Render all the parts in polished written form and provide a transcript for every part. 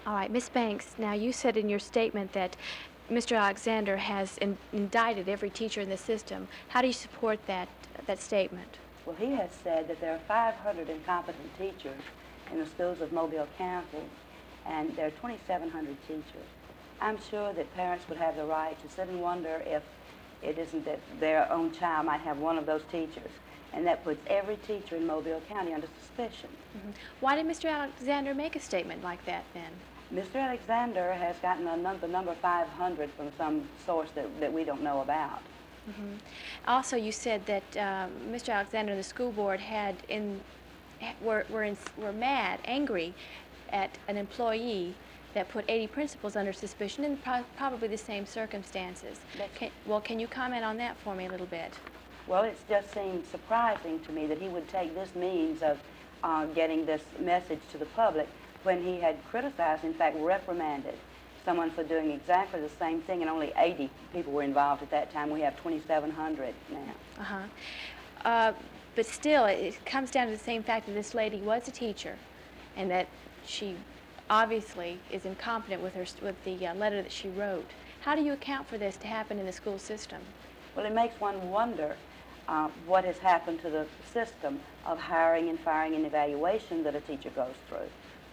All right, Ms. Banks, now you said in your statement that Mr. Alexander has indicted every teacher in the system. How do you support that statement? Well, he has said that there are 500 incompetent teachers in the schools of Mobile County, and there are 2,700 teachers. I'm sure that parents would have the right to sit and wonder if it isn't that their own child might have one of those teachers, and that puts every teacher in Mobile County under suspicion. Mm-hmm. Why did Mr. Alexander make a statement like that then? Mr. Alexander has gotten the number 500 from some source that we don't know about. Mm-hmm. Also, you said that Mr. Alexander and the school board were mad, angry at an employee that put 80 principals under suspicion in probably the same circumstances. Can you comment on that for me a little bit? Well, it just seemed surprising to me that he would take this means of getting this message to the public when he had criticized, in fact reprimanded, someone for doing exactly the same thing, and only 80 people were involved at that time. We have 2,700 now. But still, it comes down to the same fact that this lady was a teacher, and that she obviously is incompetent with the letter that she wrote. How do you account for this to happen in the school system? Well, it makes one wonder what has happened to the system of hiring and firing and evaluation that a teacher goes through.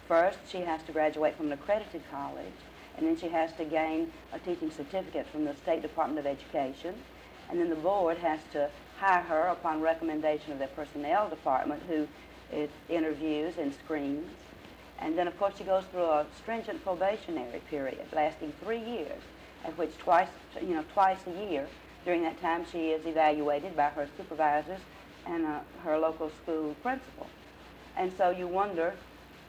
First, she has to graduate from an accredited college, and then she has to gain a teaching certificate from the State Department of Education, and then the board has to hire her upon recommendation of their personnel department, who it interviews and screens. And then, of course, she goes through a stringent probationary period lasting 3 years, at which twice a year during that time she is evaluated by her supervisors and her local school principal. And so you wonder,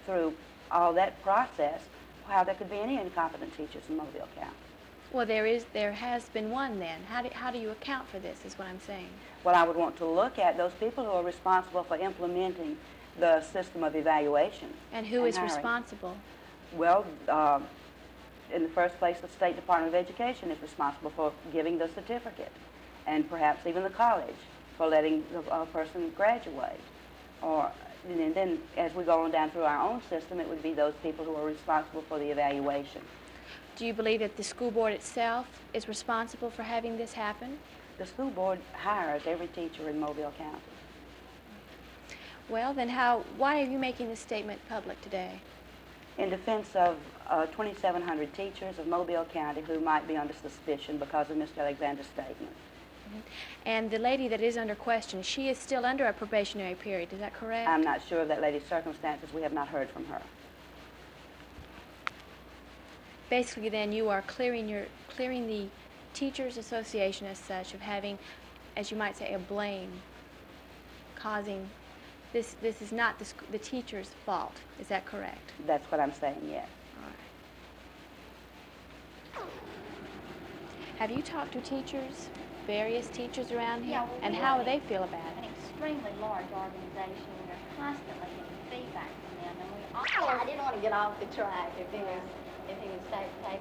through all that process, how there could be any incompetent teachers in Mobile County. Well, there has been one then. How do you account for this, is what I'm saying. Well, I would want to look at those people who are responsible for implementing the system of evaluation. And who is responsible? Well, in the first place, the State Department of Education is responsible for giving the certificate, and perhaps even the college for letting the person graduate. And then as we go on down through our own system, it would be those people who are responsible for the evaluation. Do you believe that the school board itself is responsible for having this happen? The school board hires every teacher in Mobile County. Well, then why are you making this statement public today? In defense of 2,700 teachers of Mobile County who might be under suspicion because of Mr. Alexander's statement. Mm-hmm. And the lady that is under question, she is still under a probationary period, is that correct? I'm not sure of that lady's circumstances. We have not heard from her. Basically, then, you are clearing the Teachers Association as such of having, as you might say, a blame, causing this is not the teacher's fault. Is that correct? That's what I'm saying, yes. All right. Have you talked to teachers, various teachers around here, and how do they feel about it? An extremely large organization. We're constantly getting feedback from them, and I didn't want to get off the track if he was taking.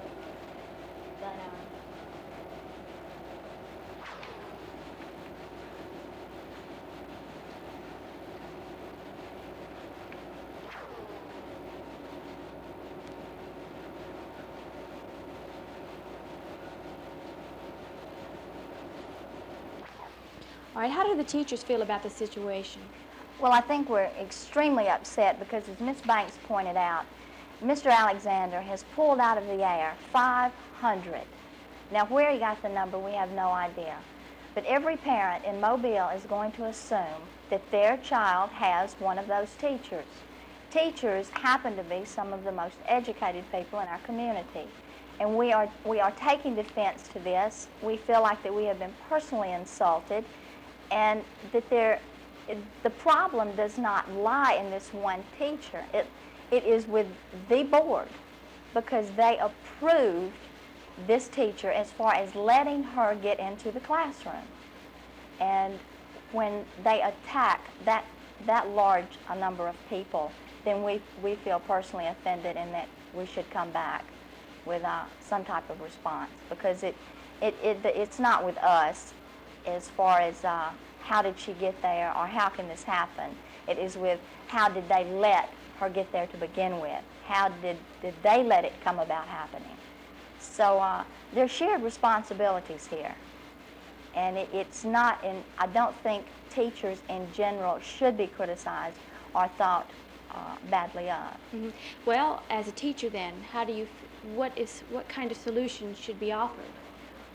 But All right, how do the teachers feel about the situation? well, I think we're extremely upset because, as Ms. Banks pointed out, Mr. Alexander has pulled out of the air 500. Now, where he got the number, we have no idea. But every parent in Mobile is going to assume that their child has one of those teachers. Teachers happen to be some of the most educated people in our community. And we are taking defense to this. We feel like that we have been personally insulted, and that the problem does not lie in this one teacher. It is with the board, because they approved this teacher as far as letting her get into the classroom. And when they attack that large a number of people, then we feel personally offended, and that we should come back with some type of response, because it's not with us as far as how did she get there or how can this happen. It is with how did they let her get there to begin with? How did they let it come about happening? So there's shared responsibilities here. And it's not, and I don't think teachers in general should be criticized or thought badly of. Mm-hmm. Well, as a teacher then, how do you, what kind of solutions should be offered?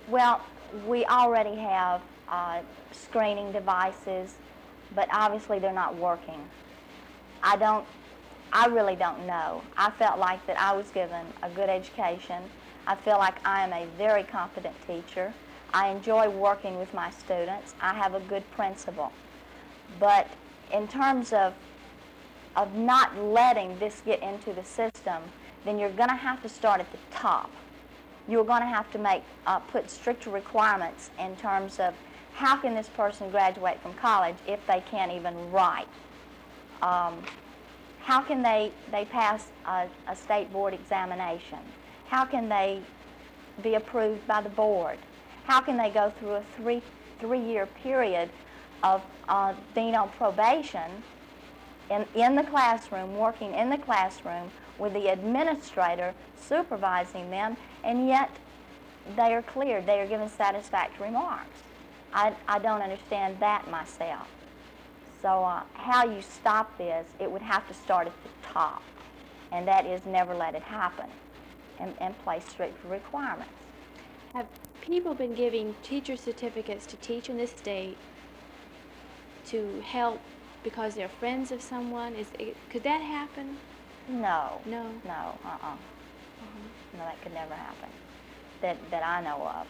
Well, we already have screening devices, but obviously they're not working. I really don't know. I felt like that I was given a good education. I feel like I am a very competent teacher. I enjoy working with my students. I have a good principal. But in terms of not letting this get into the system, then you're going to have to start at the top. You're going to have to put stricter requirements in terms of how can this person graduate from college if they can't even write? How can they pass a state board examination? How can they be approved by the board? How can they go through a three-year period of being on probation in the classroom, working in the classroom with the administrator supervising them, and yet they are cleared, they are given satisfactory marks? I don't understand that myself. So how you stop this, it would have to start at the top, and that is never let it happen and place strict requirements. Have people been giving teacher certificates to teach in this state to help because they're friends of someone? Could that happen? No. No? No, No, that could never happen, that I know of.